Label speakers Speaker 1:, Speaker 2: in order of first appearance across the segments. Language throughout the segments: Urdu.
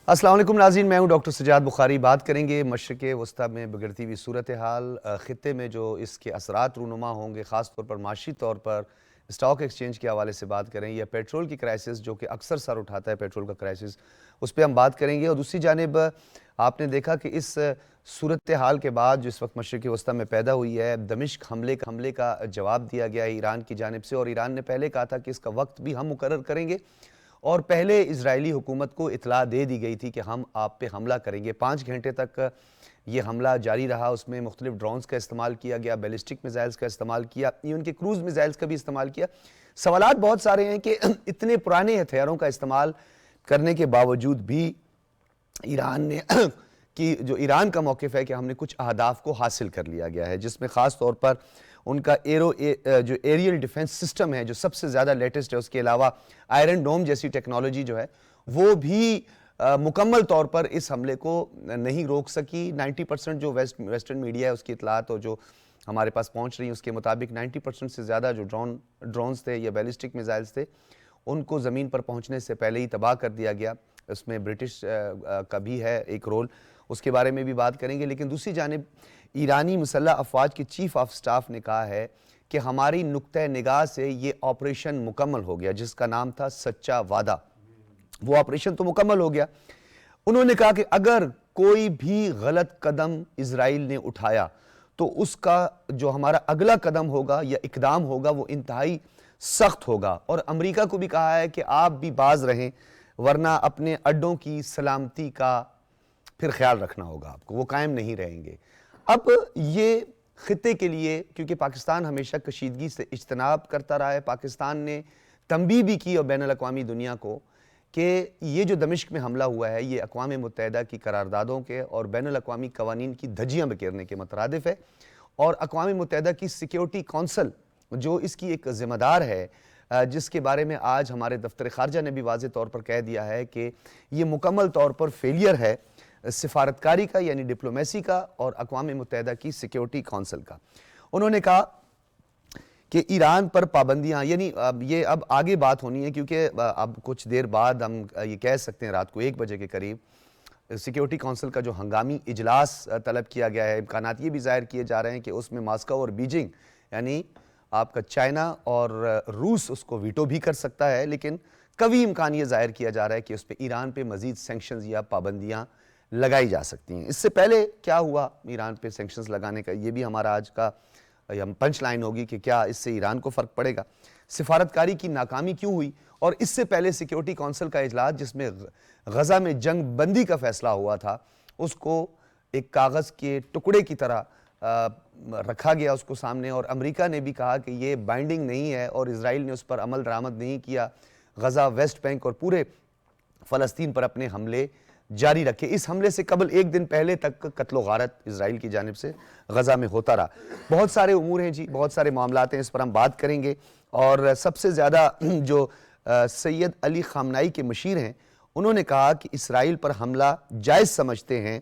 Speaker 1: السلام علیکم ناظرین، میں ہوں ڈاکٹر سجاد بخاری۔ بات کریں گے مشرق وسطیٰ میں بگڑتی ہوئی صورتحال، خطے میں جو اس کے اثرات رونما ہوں گے، خاص طور پر معاشی طور پر اسٹاک ایکسچینج کے حوالے سے بات کریں، یا پیٹرول کی کرائسس جو کہ اکثر سر اٹھاتا ہے، پیٹرول کا کرائسس، اس پہ ہم بات کریں گے۔ اور دوسری جانب آپ نے دیکھا کہ اس صورتحال کے بعد جو اس وقت مشرق وسطیٰ میں پیدا ہوئی ہے، دمشق حملے کا جواب دیا گیا ہے ایران کی جانب سے، اور ایران نے پہلے کہا تھا کہ اس کا وقت بھی ہم مقرر کریں گے، اور پہلے اسرائیلی حکومت کو اطلاع دے دی گئی تھی کہ ہم آپ پہ حملہ کریں گے۔ 5 گھنٹے تک یہ حملہ جاری رہا، اس میں مختلف ڈرونز کا استعمال کیا گیا، بیلسٹک میزائلز کا استعمال کیا، ایون کے کروز میزائلز کا بھی استعمال کیا۔ سوالات بہت سارے ہیں کہ اتنے پرانے ہتھیاروں کا استعمال کرنے کے باوجود بھی ایران نے کہ جو ایران کا موقف ہے کہ ہم نے کچھ اہداف کو حاصل کر لیا گیا ہے، جس میں خاص طور پر ان کا جو ایریل ڈیفنس سسٹم ہے جو سب سے زیادہ لیٹسٹ ہے، اس کے علاوہ آئرن ڈوم جیسی ٹیکنالوجی جو ہے وہ بھی مکمل طور پر اس حملے کو نہیں روک سکی۔ 90% جو ویسٹرن میڈیا ہے اس کی اطلاعات اور جو ہمارے پاس پہنچ رہی ہیں اس کے مطابق 90% سے زیادہ جو ڈرونز تھے یا بیلسٹک میزائلز تھے ان کو زمین پر پہنچنے سے پہلے ہی تباہ کر دیا گیا۔ اس میں برٹش کا بھی ہے ایک رول، اس کے بارے میں بھی بات کریں گے۔ لیکن دوسری جانب ایرانی مسلح افواج کے چیف آف سٹاف نے کہا ہے کہ ہماری نقطہ نگاہ سے یہ آپریشن مکمل ہو گیا، جس کا نام تھا سچا وعدہ، وہ آپریشن تو مکمل ہو گیا۔ انہوں نے کہا کہ اگر کوئی بھی غلط قدم اسرائیل نے اٹھایا تو اس کا جو ہمارا اگلا قدم ہوگا یا اقدام ہوگا وہ انتہائی سخت ہوگا، اور امریکہ کو بھی کہا ہے کہ آپ بھی باز رہیں ورنہ اپنے اڈوں کی سلامتی کا پھر خیال رکھنا ہوگا، آپ کو وہ قائم نہیں رہیں گے۔ اب یہ خطے کے لیے، کیونکہ پاکستان ہمیشہ کشیدگی سے اجتناب کرتا رہا ہے، پاکستان نے تنبیہ بھی کی اور بین الاقوامی دنیا کو کہ یہ جو دمشق میں حملہ ہوا ہے یہ اقوام متحدہ کی قراردادوں کے اور بین الاقوامی قوانین کی دھجیاں بکھیرنے کے مترادف ہے، اور اقوام متحدہ کی سیکیورٹی کونسل جو اس کی ایک ذمہ دار ہے، جس کے بارے میں آج ہمارے دفتر خارجہ نے بھی واضح طور پر کہہ دیا ہے کہ یہ مکمل طور پر فیلئر ہے سفارتکاری کا، یعنی ڈپلومیسی کا، اور اقوام متحدہ کی سیکیورٹی کونسل کا۔ انہوں نے کہا کہ ایران پر پابندیاں، یعنی یہ اب آگے بات ہونی ہے، کیونکہ اب کچھ دیر بعد ہم یہ کہہ سکتے ہیں رات کو 1 بجے کے قریب سیکیورٹی کونسل کا جو ہنگامی اجلاس طلب کیا گیا ہے، امکانات یہ بھی ظاہر کیے جا رہے ہیں کہ اس میں ماسکو اور بیجنگ، یعنی آپ کا چائنا اور روس اس کو ویٹو بھی کر سکتا ہے، لیکن قوی امکان یہ ظاہر کیا جا رہا ہے کہ اس پہ ایران پہ مزید سینکشنز یا پابندیاں لگائی جا سکتی ہیں۔ اس سے پہلے کیا ہوا ایران پہ سینکشنز لگانے کا، یہ بھی ہمارا آج کا پنچ لائن ہوگی کہ کیا اس سے ایران کو فرق پڑے گا، سفارتکاری کی ناکامی کیوں ہوئی، اور اس سے پہلے سیکیورٹی کونسل کا اجلاس جس میں غزہ میں جنگ بندی کا فیصلہ ہوا تھا، اس کو ایک کاغذ کے ٹکڑے کی طرح رکھا گیا اس کو سامنے، اور امریکہ نے بھی کہا کہ یہ بائنڈنگ نہیں ہے، اور اسرائیل نے اس پر عمل درآمد نہیں کیا، غزہ، ویسٹ بینک اور پورے فلسطین پر اپنے حملے جاری رکھے۔ اس حملے سے قبل 1 دن پہلے تک قتل و غارت اسرائیل کی جانب سے غزہ میں ہوتا رہا۔ بہت سارے امور ہیں جی، بہت سارے معاملات ہیں، اس پر ہم بات کریں گے، اور سب سے زیادہ جو سید علی خامنائی کے مشیر ہیں انہوں نے کہا کہ اسرائیل پر حملہ جائز سمجھتے ہیں،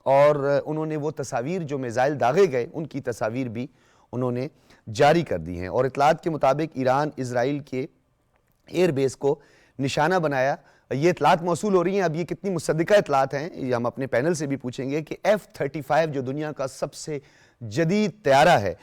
Speaker 1: اور انہوں نے وہ تصاویر جو میزائل داغے گئے ان کی تصاویر بھی انہوں نے جاری کر دی ہیں، اور اطلاعات کے مطابق ایران اسرائیل کے ایئر بیس کو نشانہ بنایا۔ یہ اطلاعات موصول ہو رہی ہیں، اب یہ کتنی مصدقہ اطلاعات ہیں یہ ہم اپنے پینل سے بھی پوچھیں گے کہ F-35 جو دنیا کا سب سے جدید طیارہ ہے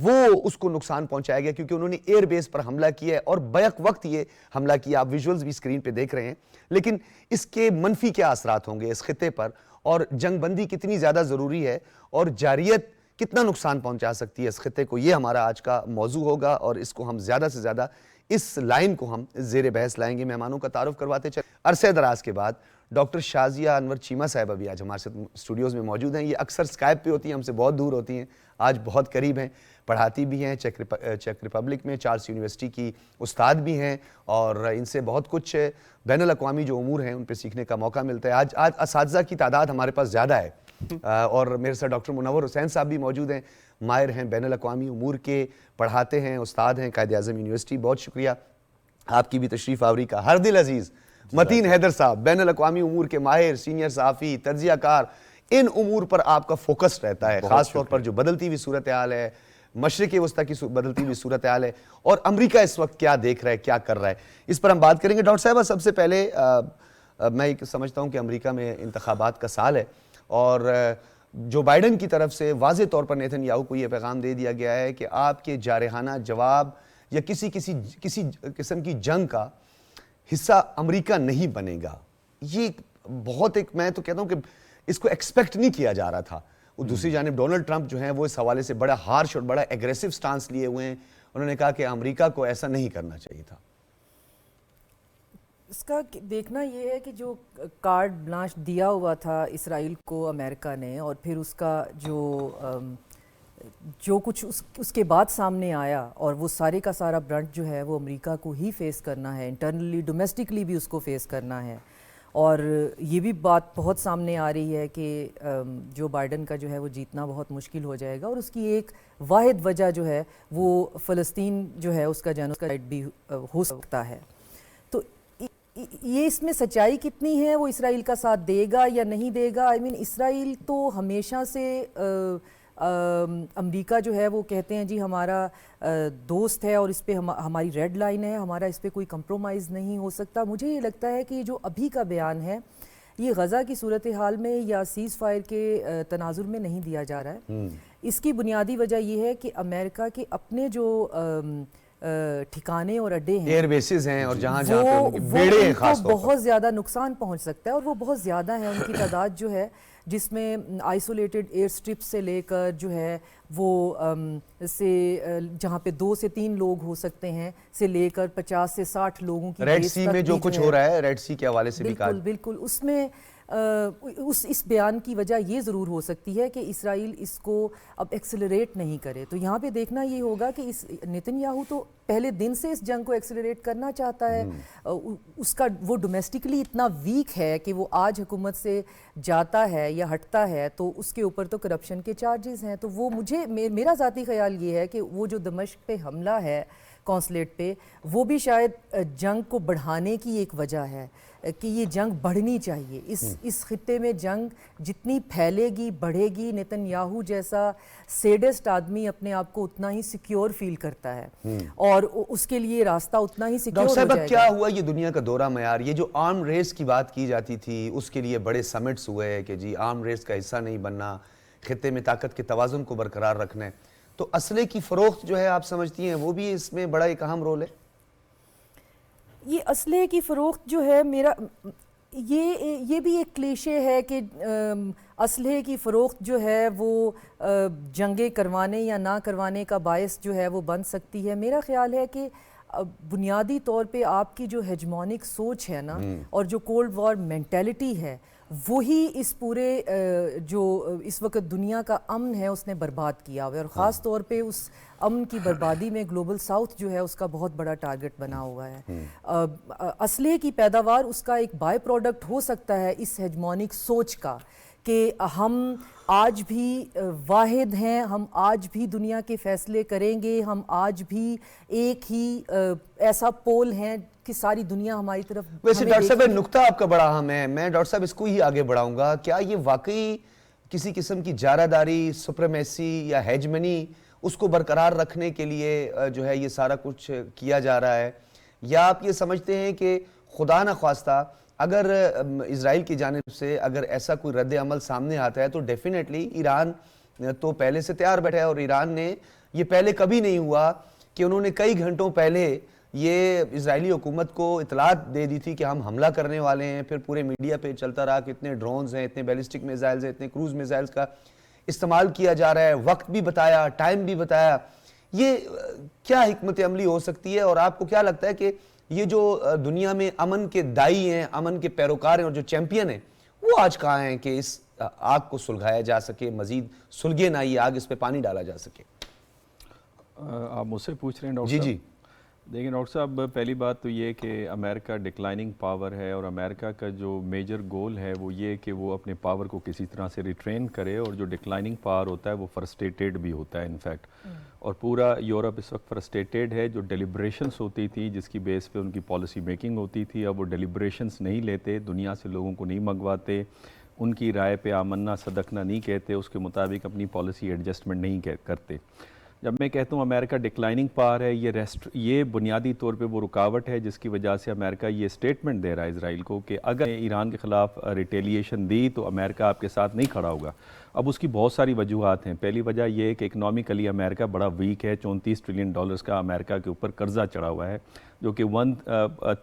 Speaker 1: وہ اس کو نقصان پہنچایا گیا، کیونکہ انہوں نے ایئر بیس پر حملہ کیا ہے اور بیک وقت یہ حملہ کیا۔ آپ ویژولز بھی اسکرین پہ دیکھ رہے ہیں، لیکن اس کے منفی کیا اثرات ہوں گے اس خطے پر، اور جنگ بندی کتنی زیادہ ضروری ہے، اور جارحیت کتنا نقصان پہنچا سکتی ہے اس خطے کو، یہ ہمارا آج کا موضوع ہوگا، اور اس کو ہم زیادہ سے زیادہ اس لائن کو ہم زیر بحث لائیں گے۔ مہمانوں کا تعارف کرواتے چلیں۔ عرصہ دراز کے بعد ڈاکٹر شازیہ انور چیمہ صاحبہ بھی آج ہمارے ساتھ اسٹوڈیوز میں موجود ہیں۔ یہ اکثر اسکائپ پہ ہوتی ہیں، ہم سے بہت دور ہوتی ہیں، آج بہت قریب ہیں، پڑھاتی بھی ہیں چیک ریپبلک میں، چارلس یونیورسٹی کی استاد بھی ہیں، اور ان سے بہت کچھ بین الاقوامی جو امور ہیں ان پہ سیکھنے کا موقع ملتا ہے۔ آج اساتذہ کی تعداد ہمارے پاس زیادہ ہے، اور میرے ساتھ ڈاکٹر منور حسین صاحب بھی موجود ہیں، ماہر ہیں بین الاقوامی امور کے، پڑھاتے ہیں، استاد ہیں قائد اعظم یونیورسٹی۔ بہت شکریہ آپ کی بھی تشریف آوری کا۔ ہر دل عزیز متین حیدر صاحب، بین الاقوامی امور کے ماہر، سینئر صحافی، تجزیہ کار، ان امور پر آپ کا فوکس رہتا ہے، خاص طور پر جو بدلتی ہوئی صورتحال ہے، مشرق وسطیٰ کی بدلتی ہوئی صورتحال ہے، اور امریکہ اس وقت کیا دیکھ رہا ہے، کیا کر رہا ہے، اس پر ہم بات کریں گے۔ ڈاکٹر صاحبہ، سب سے پہلے میں ایک سمجھتا ہوں کہ امریکہ میں انتخابات کا سال ہے اور جو بائیڈن کی طرف سے واضح طور پر نیتن یاہو کو یہ پیغام دے دیا گیا ہے کہ آپ کے جارحانہ جواب یا کسی قسم کی جنگ کا حصہ امریکہ نہیں بنے گا. یہ بہت ایک میں تو کہتا ہوں کہ اس کو ایکسپیکٹ نہیں کیا جا رہا تھا. وہ دوسری جانب ڈونلڈ ٹرمپ جو ہیں وہ اس حوالے سے بڑا ہارش اور بڑا ایگریسو سٹانس لیے ہوئے ہیں. انہوں نے کہا کہ امریکہ کو ایسا نہیں کرنا چاہیے تھا.
Speaker 2: اس کا دیکھنا یہ ہے کہ جو کارڈ بلانش دیا ہوا تھا اسرائیل کو امریکہ نے، اور پھر اس کا جو کچھ اس کے بعد سامنے آیا، اور وہ سارے کا سارا برنٹ جو ہے وہ امریکہ کو ہی فیس کرنا ہے، انٹرنلی ڈومیسٹکلی بھی اس کو فیس کرنا ہے. اور یہ بھی بات بہت سامنے آ رہی ہے کہ جو بائیڈن کا جو ہے وہ جیتنا بہت مشکل ہو جائے گا، اور اس کی ایک واحد وجہ جو ہے وہ فلسطین جو ہے اس کا جینوسائیڈ بھی ہو سکتا ہے. تو یہ اس میں سچائی کتنی ہے، وہ اسرائیل کا ساتھ دے گا یا نہیں دے گا؟ اسرائیل تو ہمیشہ سے امریکہ جو ہے وہ کہتے ہیں جی ہمارا دوست ہے اور اس پہ ہماری ریڈ لائن ہے، ہمارا اس پہ کوئی کمپرومائز نہیں ہو سکتا. مجھے یہ لگتا ہے کہ جو ابھی کا بیان ہے یہ غزہ کی صورتحال میں یا سیز فائر کے تناظر میں نہیں دیا جا رہا ہے. اس کی بنیادی وجہ یہ ہے کہ امریکہ کے اپنے جو ٹھکانے اور اڈے ہیں،
Speaker 1: ایئر بیسز ہیں، اور جہاں پہ ان کے بیڑے ہیں خاص طور پر،
Speaker 2: بہت زیادہ نقصان پہنچ سکتا ہے، اور وہ بہت زیادہ ہیں. ان کی تعداد جو ہے جس میں آئسولیٹڈ ایئر سٹرپ سے لے کر جو ہے وہ جہاں پہ 2 سے 3 لوگ ہو سکتے ہیں سے لے کر 50 سے 60 لوگوں کی
Speaker 1: ریڈ سی میں جو کچھ ہو رہا ہے، ریڈ سی کے حوالے سے بھی کہا
Speaker 2: بالکل اس میں اس بیان کی وجہ یہ ضرور ہو سکتی ہے کہ اسرائیل اس کو اب ایکسلریٹ نہیں کرے. تو یہاں پہ دیکھنا یہ ہوگا کہ نیتن یاہو تو پہلے دن سے اس جنگ کو ایکسلریٹ کرنا چاہتا ہے. اس کا وہ ڈومیسٹکلی اتنا ویک ہے کہ وہ آج حکومت سے جاتا ہے یا ہٹتا ہے تو اس کے اوپر تو کرپشن کے چارجز ہیں. تو وہ میرا ذاتی خیال یہ ہے کہ وہ جو دمشق پہ حملہ ہے کونسلیٹ پہ، وہ بھی شاید جنگ کو بڑھانے کی ایک وجہ ہے کہ یہ جنگ بڑھنی چاہیے. اس خطے میں جنگ جتنی پھیلے گی بڑھے گی، نیتن یاہو جیسا سیڈسٹ آدمی اپنے آپ کو اتنا ہی سیکیور فیل کرتا ہے اور اس کے لیے راستہ اتنا ہی سیکیور ہو جائے گا.
Speaker 1: کیا ہوا یہ دنیا کا دورہ معیار؟ یہ جو آرم ریس کی بات کی جاتی تھی اس کے لیے بڑے سمٹس ہوئے کہ جی آرم ریس کا حصہ نہیں بننا، خطے میں طاقت کے توازن کو برقرار رکھنا ہے. تو اسلحے کی فروخت جو ہے آپ سمجھتی ہیں وہ بھی اس میں بڑا ایک اہم رول ہے؟
Speaker 2: یہ اسلحے کی فروخت جو ہے یہ بھی ایک کلیشے ہے کہ اسلحے کی فروخت جو ہے وہ جنگیں کروانے یا نہ کروانے کا باعث جو ہے وہ بن سکتی ہے. میرا خیال ہے کہ بنیادی طور پہ آپ کی جو ہیجمونک سوچ ہے نا، اور جو کولڈ وار مینٹیلٹی ہے، وہی اس پورے جو اس وقت دنیا کا امن ہے اس نے برباد کیا ہوا ہے. اور خاص طور پہ اس امن کی بربادی میں گلوبل ساؤتھ جو ہے اس کا بہت بڑا ٹارگٹ بنا ہوا ہے. اسلحے کی پیداوار اس کا ایک بائی پروڈکٹ ہو سکتا ہے اس ہیجمونک سوچ کا کہ ہم آج بھی واحد ہیں، ہم آج بھی دنیا کے فیصلے کریں گے، ہم آج بھی ایک ہی ایسا پول ہیں کہ ساری دنیا ہماری طرف.
Speaker 1: ویسے ڈاکٹر صاحب نکتہ آپ کا بڑا اہم ہے، میں ڈاکٹر صاحب اس کو ہی آگے بڑھاؤں گا. کیا یہ واقعی کسی قسم کی جارحداری، سپریمیسی یا ہیجمنی اس کو برقرار رکھنے کے لیے جو ہے یہ سارا کچھ کیا جا رہا ہے، یا آپ یہ سمجھتے ہیں کہ خدا نخواستہ اگر اسرائیل کی جانب سے اگر ایسا کوئی رد عمل سامنے آتا ہے تو ڈیفینیٹلی ایران تو پہلے سے تیار بیٹھا ہے، اور ایران نے یہ پہلے کبھی نہیں ہوا کہ انہوں نے کئی گھنٹوں پہلے یہ اسرائیلی حکومت کو اطلاعات دے دی تھی کہ ہم حملہ کرنے والے ہیں. پھر پورے میڈیا پہ چلتا رہا کہ اتنے ڈرونز ہیں، اتنے بیلسٹک میزائلز ہیں، اتنے کروز میزائلز کا استعمال کیا جا رہا ہے. وقت بھی بتایا، ٹائم بھی بتایا. یہ کیا حکمت عملی ہو سکتی ہے، اور آپ کو کیا لگتا ہے کہ یہ جو دنیا میں امن کے دائی ہیں، امن کے پیروکار ہیں اور جو چیمپئن ہیں، وہ آج کہاں ہیں کہ اس آگ کو سلگھایا جا سکے، مزید سلگے نہ یہ آگ، اس پہ پانی ڈالا جا سکے؟
Speaker 3: آپ مجھ سے پوچھ رہے ہیں ڈاکٹر
Speaker 1: جی
Speaker 3: صاحب؟
Speaker 1: جی
Speaker 3: دیکھیں ڈاکٹر صاحب، پہلی بات تو یہ کہ امریکہ ڈکلائننگ پاور ہے، اور امریکہ کا جو میجر گول ہے وہ یہ کہ وہ اپنے پاور کو کسی طرح سے ریٹرین کرے، اور جو ڈکلائننگ پاور ہوتا ہے وہ فرسٹریٹڈ بھی ہوتا ہے انفیکٹ. اور پورا یورپ اس وقت فرسٹریٹڈ ہے. جو ڈیلیبریشنز ہوتی تھی جس کی بیس پہ ان کی پالیسی میکنگ ہوتی تھی، اب وہ ڈیلیبریشنز نہیں لیتے، دنیا سے لوگوں کو نہیں منگواتے، ان کی رائے پہ آمنا صدقنا نہیں کہتے، اس کے مطابق اپنی پالیسی ایڈجسٹمنٹ نہیں کرتے. جب میں کہتا ہوں امریکہ ڈکلائننگ پاور ہے، یہ بنیادی طور پہ وہ رکاوٹ ہے جس کی وجہ سے امریکہ یہ سٹیٹمنٹ دے رہا ہے اسرائیل کو کہ اگر ایران کے خلاف ریٹیلیشن دی تو امریکہ آپ کے ساتھ نہیں کھڑا ہوگا۔ اب اس کی بہت ساری وجوہات ہیں۔ پہلی وجہ یہ ہے کہ اکنامکلی امریکہ بڑا ویک ہے، $34 ٹریلین کا امریکہ کے اوپر قرضہ چڑھا ہوا ہے، جو کہ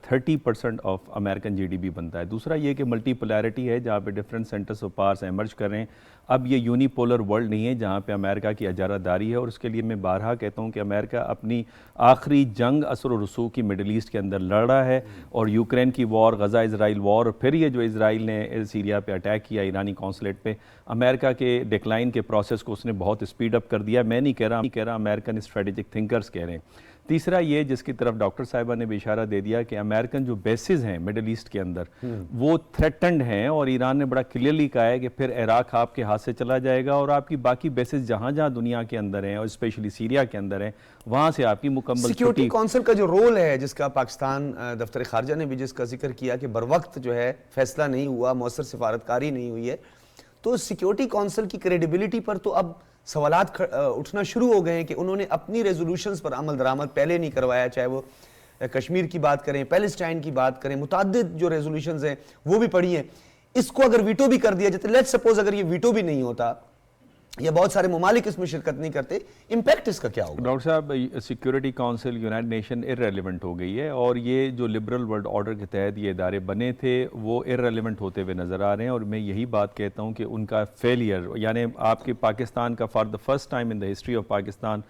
Speaker 3: 30% آف امریکن GDP بنتا ہے۔ دوسرا یہ کہ ملٹی پولیرٹی ہے، جہاں پہ different centres of powers emerge کر رہے ہیں۔ اب یہ یونیپولر ورلڈ نہیں ہے جہاں پہ امریکہ کی اجارہ داری ہے، اور اس کے لیے میں بارہا کہتا ہوں کہ امریکہ اپنی آخری جنگ اثر و رسوخ کی مڈل ایسٹ کے اندر لڑ رہا ہے، اور یوکرین کی وار، غزہ اسرائیل وار، اور پھر یہ جو اسرائیل نے سیریا پہ اٹیک کیا ایرانی قونصلیٹ پہ، امریکہ کے ڈکلائن کے پروسیس کو اس نے بہت اسپیڈ اپ کر دیا۔ میں نہیں کہہ رہا، امریکن اسٹریٹجک تھنکرز کہہ رہے ہیں۔ تیسرا یہ جس کی طرف ڈاکٹر صاحبہ نے بھی اشارہ دے دیا کہ امریکن جو بیسز ہیں مڈل ایسٹ کے اندر وہ تھریٹنڈ ہیں، اور ایران نے بڑا کلیئرلی کہا ہے کہ پھر عراق آپ کے ہاتھ سے چلا جائے گا، اور آپ کی باقی بیسز جہاں جہاں دنیا کے اندر ہیں اور اسپیشلی سیریا کے اندر ہیں وہاں سے آپ کی مکمل
Speaker 1: سیکیورٹی کونسل کا جو رول ہے، جس کا پاکستان دفتر خارجہ نے بھی جس کا ذکر کیا کہ بروقت جو ہے فیصلہ نہیں ہوا، مؤثر سفارتکاری نہیں ہوئی ہے، تو سیکیورٹی کونسل کی کریڈیبلٹی پر تو اب سوالات اٹھنا شروع ہو گئے ہیں کہ انہوں نے اپنی ریزولوشنز پر عمل درآمد پہلے نہیں کروایا، چاہے وہ کشمیر کی بات کریں، پیلسٹائن کی بات کریں، متعدد جو ریزولوشنز ہیں وہ بھی پڑھی ہیں۔ اس کو اگر ویٹو بھی کر دیا جاتا، لیٹ سپوز اگر یہ ویٹو بھی نہیں ہوتا یا بہت سارے ممالک اس میں شرکت نہیں کرتے، امپیکٹ اس کا کیا ہوگا؟
Speaker 3: ڈاکٹر صاحب، security council united nation irrelevant ہو گئی ہے، اور یہ جو لبرل ورلڈ آرڈر کے تحت یہ ادارے بنے تھے وہ ارریلیونٹ ہوتے ہوئے نظر آ رہے ہیں، اور میں یہی بات کہتا ہوں کہ ان کا فیلئر، یعنی آپ کے پاکستان کا for the first time in the history of Pakistan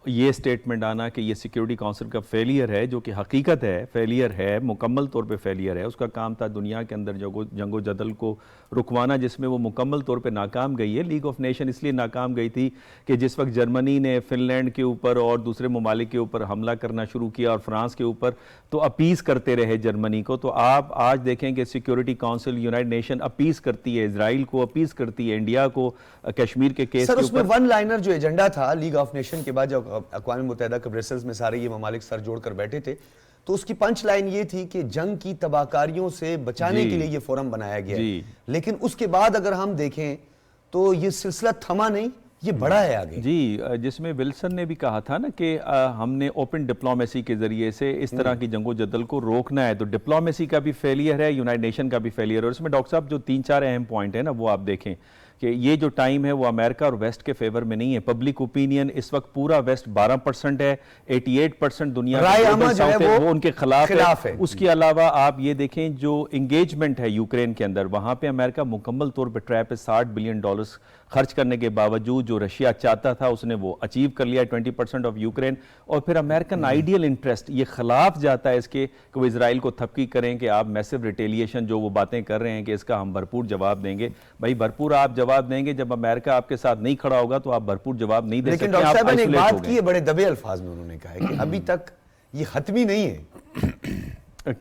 Speaker 3: یہ سٹیٹمنٹ آنا کہ یہ سیکیورٹی کونسل کا فیلئر ہے، جو کہ حقیقت ہے، فیلئر ہے، مکمل طور پہ فیلئر ہے۔ اس کا کام تھا دنیا کے اندر جنگ و جدل کو رکوانا، جس میں وہ مکمل طور پہ ناکام گئی ہے۔ لیگ آف نیشن اس لیے ناکام گئی تھی کہ جس وقت جرمنی نے فن لینڈ کے اوپر اور دوسرے ممالک کے اوپر حملہ کرنا شروع کیا اور فرانس کے اوپر، تو اپیز کرتے رہے جرمنی کو۔ تو آپ آج دیکھیں کہ security council united nation appease کرتی ہے اسرائیل کو، اپیز کرتی ہے انڈیا کو کشمیر کے کیس کے اوپر۔
Speaker 1: سر، اس میں ون لائنر جو ایجنڈا تھا لیگ آف نیشن کے بعد، جب اقوام متحدہ کے برسلز میں سارے یہ ممالک سر جوڑ کر بیٹھے تھے، تو اس کی پنچ لائن یہ تھی کہ جنگ کی تباہ کاریوں سے بچانے کے لیے یہ فورم بنایا گیا ہے، لیکن اس کے بعد اگر ہم دیکھیں تو یہ سلسلہ تھما نہیں، یہ بڑا ہے آگے۔
Speaker 3: جی، جس میں ولسن نے بھی کہا تھا نا کہ ہم نے اوپن ڈپلومیسی کے ذریعے سے اس طرح کی جنگ و جدل کو روکنا ہے، تو ڈپلومیسی کا بھی فیلئر ہے، یونائٹڈ نیشن کا بھی فیلئر ہے۔ اور اس میں ڈاکٹر صاحب جو 3-4 اہم پوائنٹ ہیں نا وہ آپ دیکھیں کہ یہ جو ٹائم ہے وہ امریکہ اور ویسٹ کے فیور میں نہیں ہے۔ پبلک اوپینین اس وقت پورا ویسٹ 12% ہے، 88% دنیا وہ ان کے خلاف ہے۔ اس کے علاوہ آپ یہ دیکھیں جو انگیجمنٹ ہے یوکرین کے اندر، وہاں پہ امریکہ مکمل طور پہ ٹریپ ہے، $60 بلین خرچ کرنے کے باوجود جو رشیا چاہتا تھا اس نے وہ اچیو کر لیا، 20% آف یوکرین۔ اور پھر امریکن آئیڈیل انٹرسٹ یہ خلاف جاتا ہے اس کے کہ وہ اسرائیل کو تھپکی کریں کہ آپ میسو ریٹیلیشن جو وہ باتیں کر رہے ہیں کہ اس کا ہم بھرپور جواب دیں گے۔ بھائی بھرپور آپ جواب دیں گے، جب امریکہ آپ کے ساتھ نہیں کھڑا ہوگا تو آپ بھرپور جواب نہیں دے سکتے۔
Speaker 1: لیکن ڈاکٹر صاحب نے ایک بات کی ہے بڑے دبے الفاظ میں، انہوں نے کہا ہے کہ ابھی تک یہ حتمی نہیں ہے۔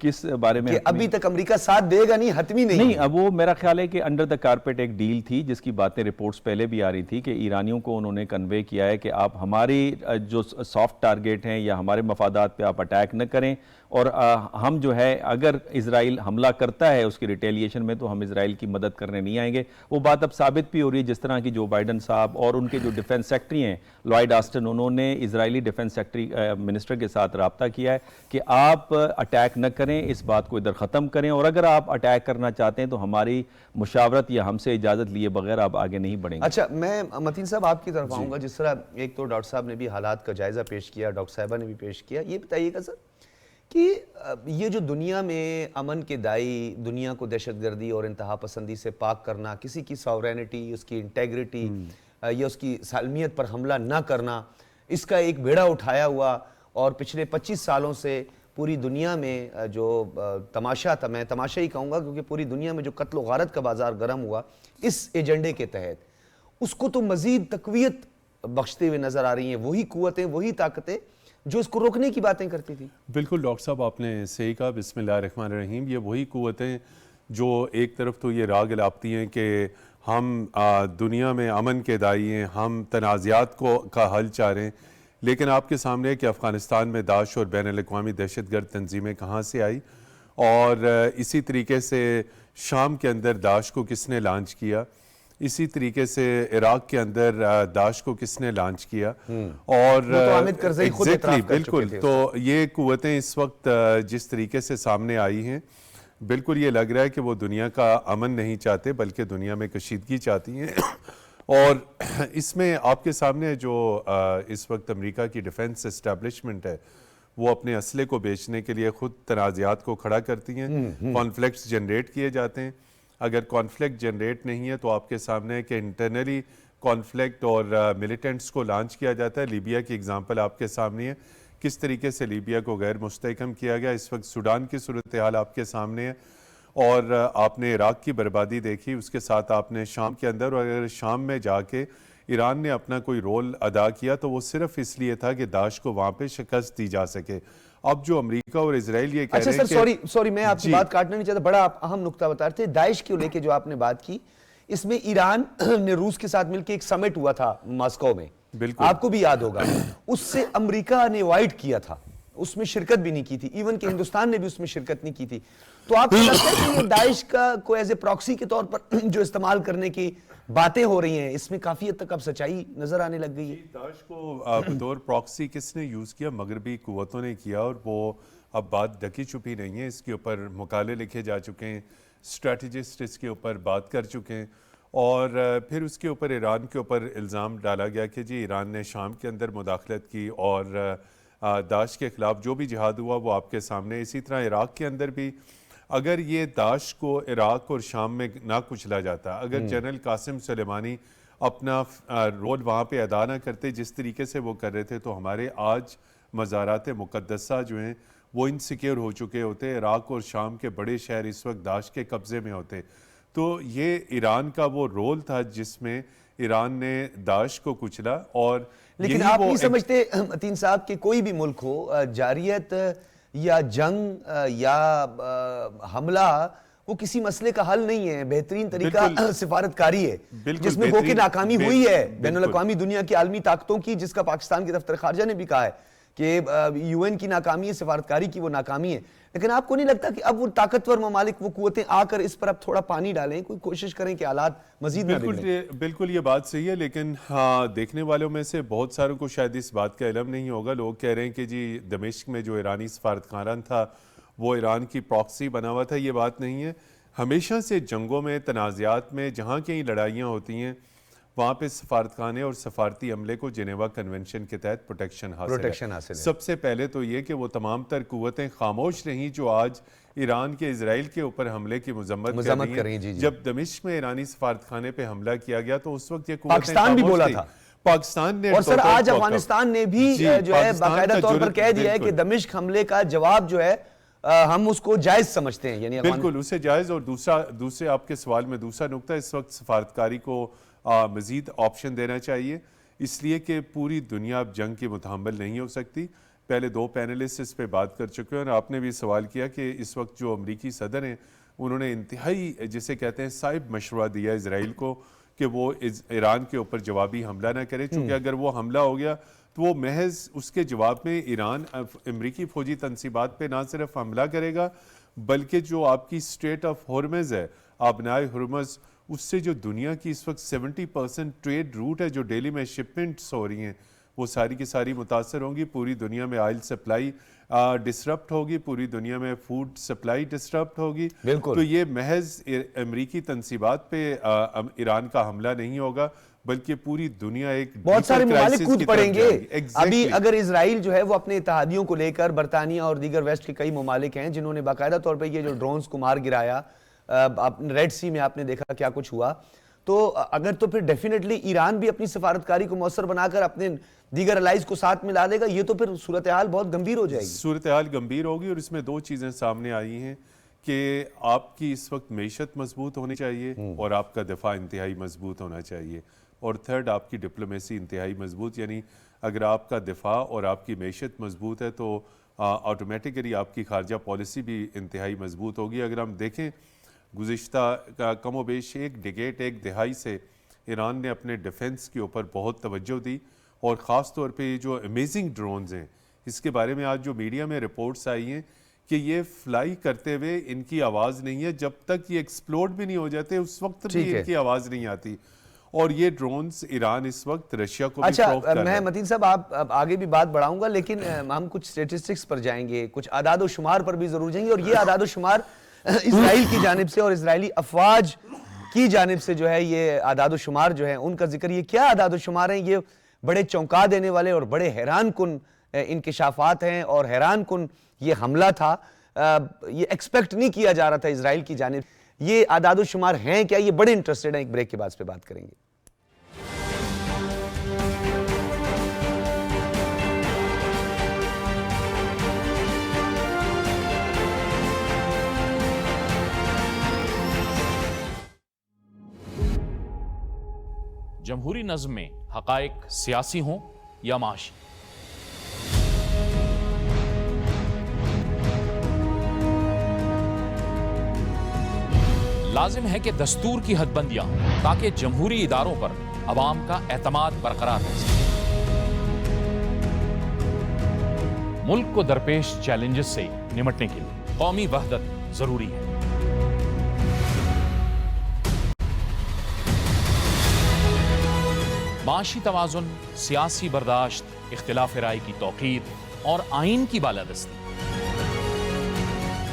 Speaker 3: کس بارے میں؟
Speaker 1: کہ ابھی تک امریکہ ساتھ دے گا نہیں، حتمی نہیں۔
Speaker 3: نہیں، اب وہ میرا خیال ہے کہ انڈر دا کارپیٹ ایک ڈیل تھی جس کی باتیں رپورٹس پہلے بھی آ رہی تھی کہ ایرانیوں کو انہوں نے کنوے کیا ہے کہ آپ ہماری جو سافٹ ٹارگیٹ ہیں یا ہمارے مفادات پہ آپ اٹیک نہ کریں، اور ہم جو ہے اگر اسرائیل حملہ کرتا ہے اس کی ریٹیلیشن میں تو ہم اسرائیل کی مدد کرنے نہیں آئیں گے۔ وہ بات اب ثابت بھی ہو رہی ہے، جس طرح کی جو بائیڈن صاحب اور ان کے جو ڈیفنس سیکٹری ہیں لوائڈ آسٹن، انہوں نے اسرائیلی ڈیفنس سیکٹری منسٹر کے ساتھ رابطہ کیا ہے کہ آپ اٹیک نہ کریں، اس بات کو ادھر ختم کریں، اور اگر آپ اٹیک کرنا چاہتے ہیں تو ہماری مشاورت یا ہم سے اجازت لیے بغیر آپ آگے نہیں بڑھیں گے۔
Speaker 1: اچھا، میں متین صاحب آپ کی طرف آؤں گا۔ جس طرح ایک تو ڈاکٹر صاحب نے بھی حالات کا جائزہ پیش کیا، ڈاکٹر صاحبہ نے بھی پیش کیا، یہ بتائیے گا سر کہ یہ جو دنیا میں امن کے دائی، دنیا کو دہشت گردی اور انتہا پسندی سے پاک کرنا، کسی کی ساورینٹی، اس کی انٹیگریٹی یا اس کی سالمیت پر حملہ نہ کرنا، اس کا ایک بیڑا اٹھایا ہوا، اور پچھلے 25 سالوں سے پوری دنیا میں جو تماشا تھا، میں تماشا ہی کہوں گا کیونکہ پوری دنیا میں جو قتل و غارت کا بازار گرم ہوا اس ایجنڈے کے تحت، اس کو تو مزید تقویت بخشتے ہوئے نظر آ رہی ہیں وہی قوتیں، وہی طاقتیں جو اس کو روکنے کی باتیں کرتی تھی۔
Speaker 4: بالکل ڈاکٹر صاحب، آپ نے صحیح کہا، بسم اللہ الرحمن الرحیم۔ یہ وہی قوتیں جو ایک طرف تو یہ راگ الاپتی ہیں کہ ہم دنیا میں امن کے دائی ہیں، ہم تنازعات کا حل چاہ رہے ہیں، لیکن آپ کے سامنے ہے کہ افغانستان میں داعش اور بین الاقوامی دہشت گرد تنظیمیں کہاں سے آئی، اور اسی طریقے سے شام کے اندر داعش کو کس نے لانچ کیا۔ اسی طریقے سے عراق کے اندر داعش کو کس نے لانچ کیا اور
Speaker 1: وہ تو حامد کرزئی خود اعتراف کر چکے
Speaker 4: بالکل.
Speaker 1: تھے.
Speaker 4: تو یہ قوتیں اس وقت جس طریقے سے سامنے آئی ہیں بالکل یہ لگ رہا ہے کہ وہ دنیا کا امن نہیں چاہتے بلکہ دنیا میں کشیدگی چاہتی ہیں. اور اس میں آپ کے سامنے جو اس وقت امریکہ کی ڈیفنس اسٹیبلشمنٹ ہے وہ اپنے اسلحے کو بیچنے کے لیے خود تنازعات کو کھڑا کرتی ہیں, کانفلکٹس جنریٹ کیے جاتے ہیں. اگر کانفلکٹ جنریٹ نہیں ہے تو آپ کے سامنے ہے کہ انٹرنلی کانفلکٹ اور ملیٹنٹس کو لانچ کیا جاتا ہے. لیبیا کی اگزامپل آپ کے سامنے ہے, کس طریقے سے لیبیا کو غیر مستحکم کیا گیا. اس وقت سوڈان کی صورتحال آپ کے سامنے ہے, اور آپ نے عراق کی بربادی دیکھی, اس کے ساتھ آپ نے شام کے اندر, اور اگر شام میں جا کے ایران نے اپنا کوئی رول ادا کیا تو وہ صرف اس لیے تھا کہ داعش کو وہاں پہ شکست دی جا سکے. اب جو امریکہ اور اسرائیل یہ کہہ رہے ہیں
Speaker 1: اچھا سر, سوری میں آپ کی بات کاٹنا نہیں چاہتا, بڑا آپ اہم نقطہ بتا رہے تھے داعش کو لے کے جو آپ نے بات کی. اس میں ایران نے روس کے ساتھ مل کے ایک سمٹ ہوا تھا ماسکو میں, آپ کو بھی یاد ہوگا, اس سے امریکہ نے وائٹ کیا تھا, اس میں شرکت بھی نہیں کی تھی, ایون کہ ہندوستان نے بھی اس میں شرکت نہیں کی تھی. تو آپ کو لگتا ہے کہ یہ داعش کا کوئی ایز اے پراکسی کے طور پر جو استعمال کرنے کی باتیں ہو رہی ہیں, اس میں کافی حد تک اب سچائی نظر آنے لگ گئی ہے؟
Speaker 4: داعش کو بطور پراکسی کس نے یوز کیا؟ مغربی قوتوں نے کیا, اور وہ اب بات ڈکی چھپی نہیں ہے. اس کے اوپر مقالے لکھے جا چکے ہیں, اسٹریٹجسٹ اس کے اوپر بات کر چکے ہیں, اور پھر اس کے اوپر ایران کے اوپر الزام ڈالا گیا کہ جی ایران نے شام کے اندر مداخلت کی اور داعش کے خلاف جو بھی جہاد ہوا وہ آپ کے سامنے. اسی طرح عراق کے اندر بھی اگر یہ داعش کو عراق اور شام میں نہ کچلا جاتا, اگر جنرل قاسم سلیمانی اپنا رول وہاں پہ ادا نہ کرتے جس طریقے سے وہ کر رہے تھے, تو ہمارے آج مزارات مقدسہ جو ہیں وہ انسیکیور ہو چکے ہوتے. عراق اور شام کے بڑے شہر اس وقت داعش کے قبضے میں ہوتے. تو یہ ایران کا وہ رول تھا جس میں ایران نے داعش کو کچلا. اور
Speaker 1: لیکن آپ نہیں سمجھتے متین صاحب کہ کوئی بھی ملک ہو, جارحیت یا جنگ یا حملہ وہ کسی مسئلے کا حل نہیں ہے. بہترین طریقہ سفارتکاری ہے, جس میں گو کہ ناکامی ہوئی ہے بین الاقوامی دنیا کی عالمی طاقتوں کی, جس کا پاکستان کے دفتر خارجہ نے بھی کہا ہے کہ یو این کی ناکامی ہے, سفارتکاری کی وہ ناکامی ہے. لیکن آپ کو نہیں لگتا کہ اب وہ طاقتور ممالک, وہ قوتیں آ کر اس پر اب تھوڑا پانی ڈالیں, کوئی کوشش کریں کہ حالات مزید نہ بگڑیں؟
Speaker 4: بالکل یہ بات صحیح ہے, لیکن ہاں دیکھنے والوں میں سے بہت ساروں کو شاید اس بات کا علم نہیں ہوگا. لوگ کہہ رہے ہیں کہ جی دمشق میں جو ایرانی سفارتکاران تھا وہ ایران کی پراکسی بنا ہوا تھا. یہ بات نہیں ہے. ہمیشہ سے جنگوں میں, تنازعات میں جہاں کہیں لڑائیاں ہوتی ہیں وہاں پہ سفارتخانے اور سفارتی عملے کو جنیوا کنونشن کے تحت پروٹیکشن حاصل ہے. سب سے پہلے تو یہ کہ وہ تمام تر قوتیں خاموش رہیں جو آج ایران کے اسرائیل کے اوپر حملے کی مذمت کر رہی ہیں. جب دمشق میں ایرانی سفارتخانے پہ حملہ کیا گیا تو اس وقت یہ قوتیں
Speaker 1: پاکستان بھی بولا تھا,
Speaker 4: پاکستان نے,
Speaker 1: اور سر آج افغانستان نے بھی جو ہے باقاعدہ طور پر کہہ دیا ہے کہ دمشق حملے کا جواب جو ہے ہم اس کو جائز سمجھتے ہیں. یعنی
Speaker 4: بالکل اسے جائز. اور دوسرے آپ کے سوال میں دوسرا نقطہ, اس وقت سفارتکاری کو مزید آپشن دینا چاہیے, اس لیے کہ پوری دنیا اب جنگ کی متحمل نہیں ہو سکتی. پہلے دو پینلسٹ اس پہ بات کر چکے ہیں, اور آپ نے بھی سوال کیا کہ اس وقت جو امریکی صدر ہیں انہوں نے انتہائی جسے کہتے ہیں صائب مشورہ دیا اسرائیل کو کہ وہ ایران کے اوپر جوابی حملہ نہ کرے, چونکہ اگر وہ حملہ ہو گیا تو وہ محض اس کے جواب میں ایران امریکی فوجی تنصیبات پہ نہ صرف حملہ کرے گا بلکہ جو آپ کی اسٹریٹ آف ہرمز ہے, آبنائے ہرمز, اس سے جو دنیا کی اس وقت 70% ٹریڈ روٹ ہے, جو ڈیلی میں شپمنٹس ہو رہی ہیں, وہ ساری کی ساری متاثر ہوں گی. پوری دنیا میں آئل سپلائی ڈسرپٹ ہوگی, پوری دنیا میں فوڈ سپلائی ڈسرپٹ ہوگی. تو یہ محض امریکی تنصیبات پہ ایران کا حملہ نہیں ہوگا بلکہ پوری دنیا ایک
Speaker 1: بہت سارے ممالک کود پڑیں گے. ابھی اگر اسرائیل جو ہے وہ اپنے اتحادیوں کو لے کر, برطانیہ اور دیگر ویسٹ کے کئی ممالک ہیں جنہوں نے باقاعدہ طور پہ یہ جو ڈرونز کو مار گرایا, ریڈ سی میں آپ نے دیکھا کیا کچھ ہوا, تو اگر تو پھر ڈیفینیٹلی ایران بھی اپنی سفارتکاری کو مؤثر بنا کر اپنے دیگر الائز کو ساتھ ملا دے گا. یہ تو پھر صورتحال بہت گمبھیر ہو جائے گی.
Speaker 4: صورتحال گمبھیر ہوگی, اور اس میں دو چیزیں سامنے آئی ہیں کہ آپ کی اس وقت معیشت مضبوط ہونی چاہیے اور آپ کا دفاع انتہائی مضبوط ہونا چاہیے, اور تھرڈ آپ کی ڈپلومیسی انتہائی مضبوط. یعنی اگر آپ کا دفاع اور آپ کی معیشت مضبوط ہے تو آٹومیٹکلی آپ کی خارجہ پالیسی بھی انتہائی مضبوط ہوگی. اگر ہم دیکھیں گزشتہ کم و بیش ایک ڈیکیڈ, ایک دہائی سے ایران نے اپنے ڈیفنس کے اوپر بہت توجہ دی, اور خاص طور پہ جو امیزنگ ڈرونز ہیں اس کے بارے میں آج جو میڈیا میں رپورٹس آئی ہیں کہ یہ فلائی کرتے ہوئے ان کی آواز نہیں ہے، جب تک یہ ایکسپلوڈ بھی نہیں ہو جاتے اس وقت بھی ان کی آواز نہیں آتی. اور یہ ڈرونز ایران اس وقت رشیا کو بھی فروخت کر رہا ہے.
Speaker 1: میں متین صاحب آپ آگے بھی بات بڑھاؤں گا، لیکن ہم کچھ سٹیٹسٹکس پر جائیں گے، کچھ اعداد و شمار پر بھی ضرور جائیں گے. اور یہ اعداد و شمار اسرائیل کی جانب سے اور اسرائیلی افواج کی جانب سے جو ہے یہ اعداد و شمار جو ہیں ان کا ذکر، یہ کیا اعداد و شمار ہیں؟ یہ بڑے چونکا دینے والے اور بڑے حیران کن انکشافات ہیں اور حیران کن یہ حملہ تھا. یہ ایکسپیکٹ نہیں کیا جا رہا تھا اسرائیل کی جانب. یہ اعداد و شمار ہیں کیا؟ یہ بڑے انٹرسٹڈ ہیں. ایک بریک کے بعد اس پہ بات کریں گے.
Speaker 5: جمہوری نظم میں حقائق سیاسی ہوں یا معاشی، لازم ہے کہ دستور کی حد بندیاں ہوں تاکہ جمہوری اداروں پر عوام کا اعتماد برقرار رہ سکے. ملک کو درپیش چیلنجز سے نمٹنے کے لیے قومی وحدت ضروری ہے. معاشی توازن، سیاسی برداشت، اختلاف رائے کی توقیر اور آئین کی بالادستی،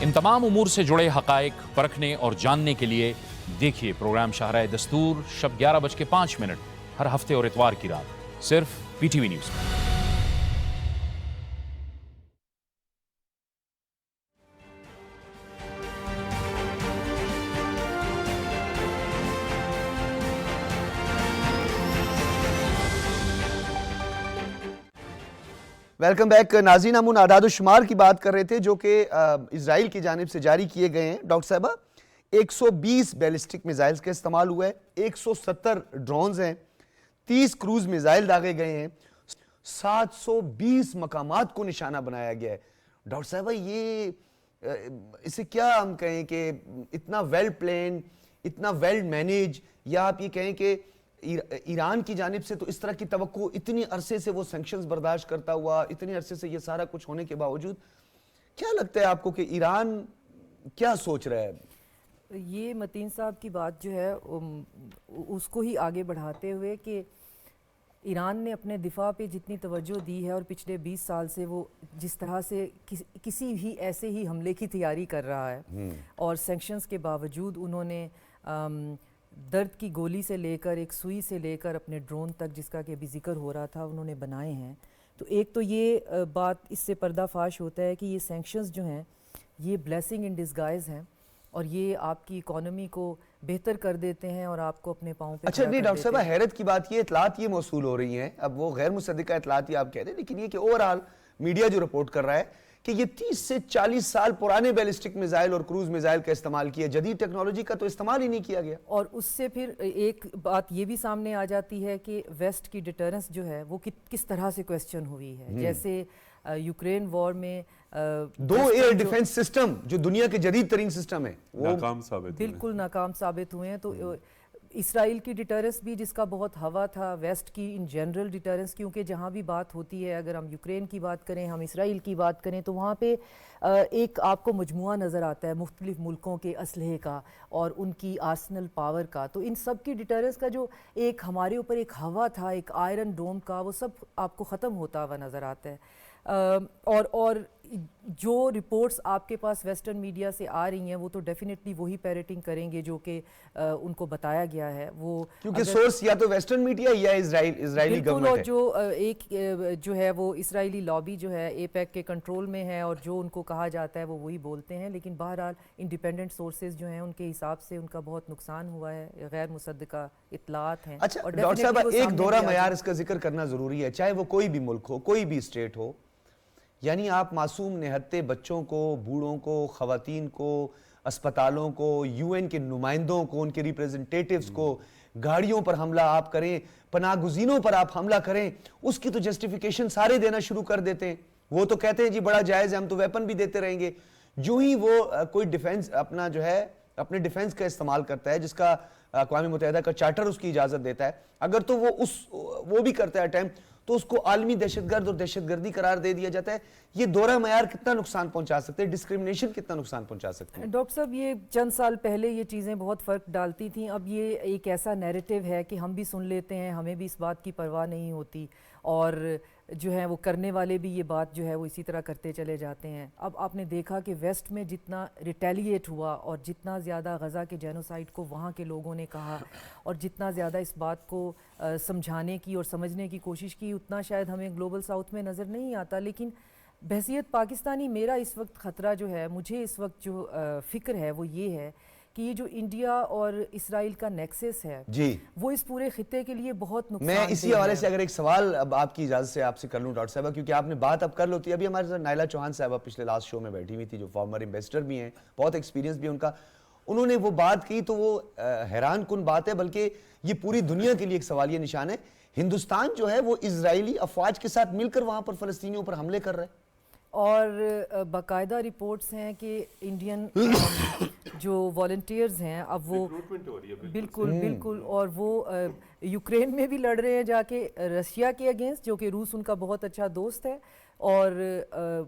Speaker 5: ان تمام امور سے جڑے حقائق پرکھنے اور جاننے کے لیے دیکھیے پروگرام شاہراہ دستور شب 11:05 ہر ہفتے اور اتوار کی رات صرف پی ٹی وی نیوز پر.
Speaker 1: ویلکم بیک ناظرین. ہم ان اعداد و شمار کی بات کر رہے تھے جو کہ اسرائیل کی جانب سے جاری کیے گئے ہیں. ڈاکٹر صاحبہ 120 بیلسٹک میزائلز کا استعمال ہوا ہے، 170 ڈرونز ہیں، 30 کروز میزائل داغے گئے ہیں، 720 مقامات کو نشانہ بنایا گیا ہے. ڈاکٹر صاحبہ یہ اسے کیا ہم کہیں کہ اتنا ویل پلان، اتنا ویل مینیج، یا آپ یہ کہیں کہ ایران کی جانب سے تو اس طرح کی توقع اتنی عرصے سے وہ سینکشنز برداشت کرتا ہوا، اتنی عرصے سے یہ سارا کچھ ہونے کے باوجود کیا لگتا ہے آپ کو کہ ایران کیا سوچ رہا ہے؟
Speaker 2: یہ متین صاحب کی بات جو ہے اس کو ہی آگے بڑھاتے ہوئے کہ ایران نے اپنے دفاع پہ جتنی توجہ دی ہے اور پچھلے 20 سال سے وہ جس طرح سے کسی بھی ایسے ہی حملے کی تیاری کر رہا ہے، اور سینکشنز کے باوجود انہوں نے درد کی گولی سے لے کر ایک سوئی سے لے کر اپنے ڈرون تک، جس کا کہ ابھی ذکر ہو رہا تھا، انہوں نے بنائے ہیں. تو ایک تو یہ بات اس سے پردہ فاش ہوتا ہے کہ یہ سینکشنز جو ہیں یہ بلیسنگ ان ڈسگائز ہیں، اور یہ آپ کی اکانومی کو بہتر کر دیتے ہیں اور آپ کو اپنے پاؤں پہ.
Speaker 1: اچھا نہیں ڈاکٹر صاحبہ، حیرت کی بات یہ اطلاعات یہ موصول ہو رہی ہیں، اب وہ غیر مصدقہ اطلاعات ہی آپ کہہ دیں، لیکن یہ کہ اوورآل میڈیا جو رپورٹ کر رہا ہے کہ یہ 30 سے 40 سال پرانے بیلسٹک میزائل اور کروز میزائل کا استعمال کیا، جدید ٹیکنالوجی کا تو استعمال ہی نہیں کیا گیا. اور
Speaker 2: اس سے پھر ایک بات یہ بھی سامنے آ جاتی ہے کہ ویسٹ کی ڈیٹرنس جو ہے وہ کس طرح سے کویسچن ہوئی ہے. جیسے یوکرین وار میں
Speaker 1: 2 ایئر ڈیفنس سسٹم جو دنیا کے جدید ترین سسٹم ہیں وہ
Speaker 4: ناکام ثابت
Speaker 2: بالکل ناکام ثابت ہوئے ہیں. تو اسرائیل کی ڈیٹرنس بھی جس کا بہت ہوا تھا، ویسٹ کی ان جنرل ڈیٹرنس، کیونکہ جہاں بھی بات ہوتی ہے، اگر ہم یوکرین کی بات کریں، ہم اسرائیل کی بات کریں، تو وہاں پہ ایک آپ کو مجموعہ نظر آتا ہے مختلف ملکوں کے اسلحے کا اور ان کی آرسنل پاور کا. تو ان سب کی ڈیٹرنس کا جو ایک ہمارے اوپر ایک ہوا تھا، ایک آئرن ڈوم کا، وہ سب آپ کو ختم ہوتا ہوا نظر آتا ہے. اور جو رپورٹس آپ کے پاس ویسٹرن میڈیا سے آ رہی ہیں وہ تو ڈیفینیٹلی وہی پیرٹنگ کریں گے جو کہ ان کو بتایا گیا ہے. وہ
Speaker 1: کیونکہ سورس یا تو ویسٹرن میڈیا یا اسرائیلی گورنمنٹ ہے.
Speaker 2: اور جو ایک جو ہے وہ اسرائیلی لابی جو ہے اے پیک کے کنٹرول میں ہے، اور جو ان کو کہا جاتا ہے وہ وہی بولتے ہیں. لیکن بہرحال انڈیپینڈنٹ سورسز جو ہیں ان کے حساب سے ان کا بہت نقصان ہوا ہے، غیر مصدقہ اطلاعات ہیں.
Speaker 1: اچھا ڈاکٹر صاحب، ایک دورہ معیار اس کا ذکر کرنا ضروری ہے، چاہے وہ کوئی بھی ملک ہو، کوئی بھی اسٹیٹ ہو. یعنی آپ معصوم نہتے بچوں کو، بوڑھوں کو، خواتین کو، اسپتالوں کو، یو این کے نمائندوں کو، ان کے ریپریزنٹیٹیوز کو، گاڑیوں پر حملہ آپ کریں، پناہ گزینوں پر آپ حملہ کریں، اس کی تو جسٹیفیکیشن سارے دینا شروع کر دیتے ہیں. وہ تو کہتے ہیں جی بڑا جائز ہے، ہم تو ویپن بھی دیتے رہیں گے. جو ہی وہ کوئی ڈیفنس اپنا جو ہے اپنے ڈیفنس کا استعمال کرتا ہے، جس کا اقوام متحدہ کا چارٹر اس کی اجازت دیتا ہے، اگر تو وہ بھی کرتا ہے اٹیمپٹ، تو اس کو عالمی دہشت گرد اور دہشت گردی قرار دے دیا جاتا ہے. یہ دورہ معیار کتنا نقصان پہنچا سکتے ہیں, ڈسکریمنیشن کتنا نقصان پہنچا سکتے ہیں؟
Speaker 2: ڈاکٹر صاحب یہ چند سال پہلے یہ چیزیں بہت فرق ڈالتی تھیں. اب یہ ایک ایسا نیریٹو ہے کہ ہم بھی سن لیتے ہیں, ہمیں بھی اس بات کی پرواہ نہیں ہوتی, اور جو ہے وہ کرنے والے بھی یہ بات جو ہے وہ اسی طرح کرتے چلے جاتے ہیں. اب آپ نے دیکھا کہ ویسٹ میں جتنا ریٹیلیٹ ہوا اور جتنا زیادہ غزہ کے جینوسائیڈ کو وہاں کے لوگوں نے کہا اور جتنا زیادہ اس بات کو سمجھانے کی اور سمجھنے کی کوشش کی, اتنا شاید ہمیں گلوبل ساؤتھ میں نظر نہیں آتا. لیکن بحیثیت پاکستانی میرا اس وقت خطرہ جو ہے, مجھے اس وقت جو فکر ہے وہ یہ ہے کہ یہ جو انڈیا اور اسرائیل کا نیکسس ہے
Speaker 1: جی,
Speaker 2: وہ اس پورے خطے کے لیے بہت نقصان
Speaker 1: میں اسی
Speaker 2: دہ
Speaker 1: حوالے
Speaker 2: ہے.
Speaker 1: سے اگر ایک سوال اب آپ کی اجازت سے آپ سے کر لوں ڈاکٹر صاحبہ, کیونکہ آپ نے بات اب کر لوتی ہے. ابھی ہمارے ساتھ نائلہ چوہان صاحبہ پچھلے لاسٹ شو میں بیٹھی ہوئی تھی, جو فارمر ایمبیسڈر بھی ہیں, بہت ایکسپیرینس بھی ان کا. انہوں نے وہ بات کی تو وہ حیران کن بات ہے, بلکہ یہ پوری دنیا کے لیے ایک سوالیہ نشان ہے. ہندوستان جو ہے وہ اسرائیلی افواج کے ساتھ مل کر وہاں پر فلسطینیوں پر حملے کر رہا ہے,
Speaker 2: اور باقاعدہ رپورٹس ہیں کہ انڈین جو والنٹیئرز ہیں اب وہ بالکل اور وہ یوکرین میں بھی لڑ رہے ہیں جا کے رشیا کے اگینسٹ, جو کہ روس ان کا بہت اچھا دوست ہے, اور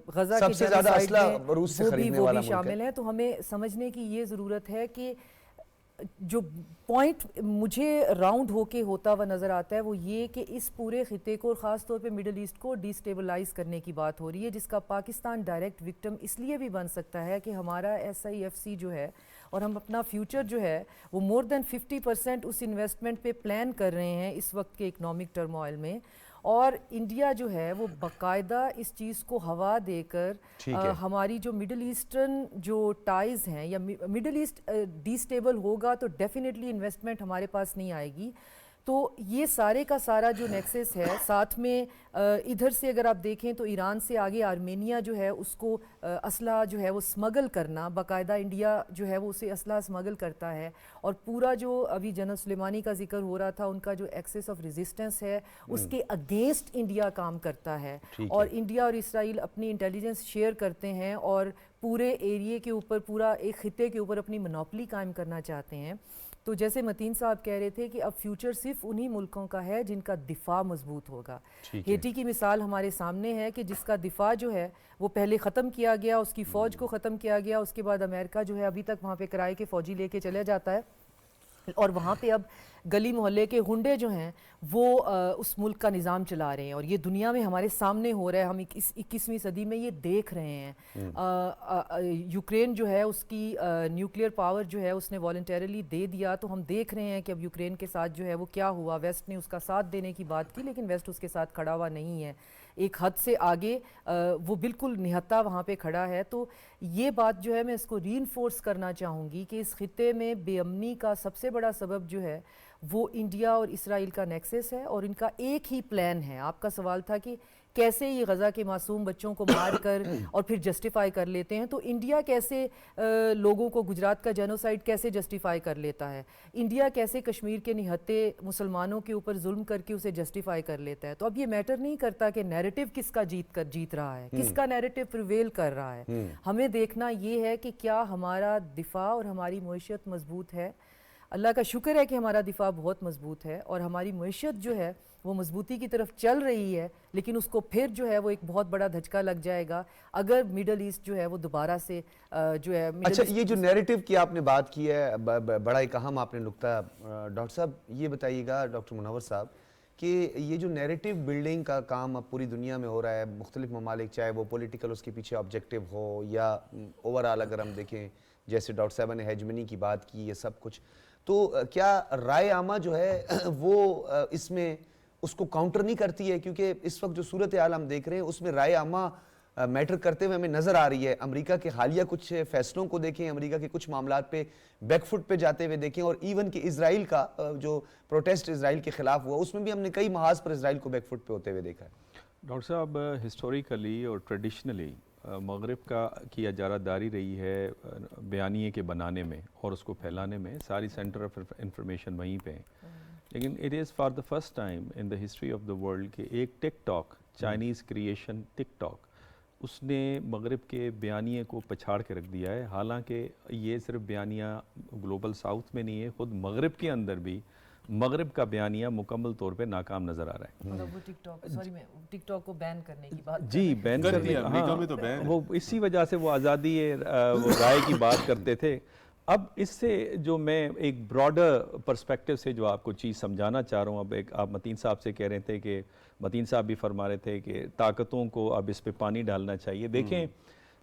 Speaker 2: غزہ کے
Speaker 1: سب سے زیادہ
Speaker 2: جینوسائیڈ
Speaker 1: اسلحہ
Speaker 2: میں
Speaker 1: روس سے
Speaker 2: وہ
Speaker 1: خریدنے والا
Speaker 2: بھی
Speaker 1: ملک ہے.
Speaker 2: شامل ہیں. تو ہمیں سمجھنے کی یہ ضرورت ہے کہ جو پوائنٹ مجھے راؤنڈ ہو کے ہوتا ہوا نظر آتا ہے وہ یہ کہ اس پورے خطے کو اور خاص طور پہ مڈل ایسٹ کو ڈی اسٹیبلائز کرنے کی بات ہو رہی ہے, جس کا پاکستان ڈائریکٹ وکٹم اس لیے بھی بن سکتا ہے کہ ہمارا SIFC جو ہے اور ہم اپنا فیوچر جو ہے وہ مور دین 50% اس انویسٹمنٹ پہ پلان کر رہے ہیں اس وقت کے اکنامک ٹرموائل میں, اور انڈیا جو ہے وہ باقاعدہ اس چیز کو ہوا دے کر ہماری جو مڈل ایسٹرن جو ٹائز ہیں, یا مڈل ایسٹ ڈی اسٹیبل ہوگا تو ڈیفینیٹلی انویسٹمنٹ ہمارے پاس نہیں آئے گی. تو یہ سارے کا سارا جو نیکسس ہے, ساتھ میں ادھر سے اگر آپ دیکھیں تو ایران سے آگے آرمینیا جو ہے اس کو اسلحہ جو ہے وہ اسمگل کرنا, باقاعدہ انڈیا جو ہے وہ اسے اسلحہ اسمگل کرتا ہے, اور پورا جو ابھی جنرل سلیمانی کا ذکر ہو رہا تھا ان کا جو ایکسس آف ریزسٹنس ہے اس کے اگینسٹ انڈیا کام کرتا ہے, اور انڈیا اور اسرائیل اپنی انٹیلیجنس شیئر کرتے ہیں اور پورے ایریے کے اوپر, پورا ایک خطے کے اوپر اپنی منوپلی قائم کرنا چاہتے ہیں. تو جیسے متین صاحب کہہ رہے تھے کہ اب فیوچر صرف انہی ملکوں کا ہے جن کا دفاع مضبوط ہوگا. ہیٹی کی مثال ہمارے سامنے ہے کہ جس کا دفاع جو ہے وہ پہلے ختم کیا گیا, اس کی فوج کو ختم کیا گیا, اس کے بعد امریکہ جو ہے ابھی تک وہاں پہ کرائے کے فوجی لے کے چلے جاتا ہے, اور وہاں پہ اب گلی محلے کے ہنڈے جو ہیں وہ اس ملک کا نظام چلا رہے ہیں, اور یہ دنیا میں ہمارے سامنے ہو رہا ہے, ہم 21ویں صدی میں یہ دیکھ رہے ہیں. یوکرین جو ہے اس کی نیوکلیئر پاور جو ہے اس نے والنٹیرلی دے دیا, تو ہم دیکھ رہے ہیں کہ اب یوکرین کے ساتھ جو ہے وہ کیا ہوا. ویسٹ نے اس کا ساتھ دینے کی بات کی لیکن ویسٹ اس کے ساتھ کھڑا ہوا نہیں ہے, ایک حد سے آگے وہ بالکل نہتا وہاں پہ کھڑا ہے. تو یہ بات جو ہے میں اس کو ری انفورس کرنا چاہوں گی کہ اس خطے میں بے امنی کا سب سے بڑا سبب جو ہے وہ انڈیا اور اسرائیل کا نیکسس ہے, اور ان کا ایک ہی پلان ہے. آپ کا سوال تھا کہ کیسے یہ غزہ کے معصوم بچوں کو مار کر اور پھر جسٹیفائی کر لیتے ہیں, تو انڈیا کیسے لوگوں کو, گجرات کا جینوسائیڈ کیسے جسٹیفائی کر لیتا ہے, انڈیا کیسے کشمیر کے نہتے مسلمانوں کے اوپر ظلم کر کے اسے جسٹیفائی کر لیتا ہے. تو اب یہ میٹر نہیں کرتا کہ نیریٹو کس کا جیت رہا ہے, کس کا نیریٹو پریویل کر رہا ہے. ہمیں دیکھنا یہ ہے کہ کیا ہمارا دفاع اور ہماری معیشت مضبوط ہے. اللہ کا شکر ہے کہ ہمارا دفاع بہت مضبوط ہے اور ہماری معیشت جو ہے وہ مضبوطی کی طرف چل رہی ہے, لیکن اس کو پھر جو ہے وہ ایک بہت بڑا دھچکا لگ جائے گا اگر مڈل ایسٹ جو ہے وہ دوبارہ سے جو ہے.
Speaker 1: اچھا, یہ جو نیریٹو کی آپ نے بات کی ہے, بڑا ایک اہم آپ نے نقطہ ڈاکٹر صاحب یہ بتائیے گا, ڈاکٹر منور صاحب, کہ یہ جو نیریٹو بلڈنگ کا کام اب پوری دنیا میں ہو رہا ہے, مختلف ممالک, چاہے وہ پولیٹیکل اس کے پیچھے آبجیکٹیو ہو یا اوورآل اگر ہم دیکھیں جیسے ڈاکٹر صاحبہ نے ہیجمنی کی بات کی, یہ سب کچھ, تو کیا رائے عامہ جو ہے وہ اس میں اس کو کاؤنٹر نہیں کرتی ہے؟ کیونکہ اس وقت جو صورتحال ہم دیکھ رہے ہیں اس میں رائے عامہ میٹر کرتے ہوئے ہمیں نظر آ رہی ہے. امریکہ کے حالیہ کچھ فیصلوں کو دیکھیں, امریکہ کے کچھ معاملات پہ بیک فٹ پہ جاتے ہوئے دیکھیں, اور ایون کہ اسرائیل کا جو پروٹیسٹ اسرائیل کے خلاف ہوا اس میں بھی ہم نے کئی محاذ پر اسرائیل کو بیک فٹ پہ ہوتے ہوئے دیکھا ہے.
Speaker 3: ڈاکٹر صاحب, ہسٹوریکلی اور ٹریڈیشنلی مغرب کا کی اجارہ داری رہی ہے بیانیے کے بنانے میں اور اس کو پھیلانے میں, ساری سینٹر آف انفارمیشن وہیں پہ ہیں. لیکن it is for the first time in the history of the world کہ ایک ٹک ٹاک, چائنیز کریشن ٹک ٹاک, اس نے مغرب کے بیانیے کو پچھاڑ کے رکھ دیا ہے. حالانکہ یہ صرف بیانیہ گلوبل ساؤتھ میں نہیں ہے, خود مغرب کے اندر بھی مغرب کا بیانیہ مکمل طور پہ ناکام نظر آ رہا ہے.
Speaker 2: مطلب وہ ٹک ٹاک، سوری میں ٹک ٹاک کو بین کرنے کی بات
Speaker 3: جی بین
Speaker 4: کر
Speaker 3: کرنے
Speaker 4: دیا، امریکہ میں تو بین ہے.
Speaker 3: وہ اسی وجہ سے وہ آزادی وہ رائے کی بات کرتے تھے. اب اس سے جو میں ایک براڈر پرسپیکٹو سے جو آپ کو چیز سمجھانا چاہ رہا ہوں، اب ایک آپ متین صاحب سے کہہ رہے تھے کہ متین صاحب بھی فرما رہے تھے کہ طاقتوں کو اب اس پہ پانی ڈالنا چاہیے. دیکھیں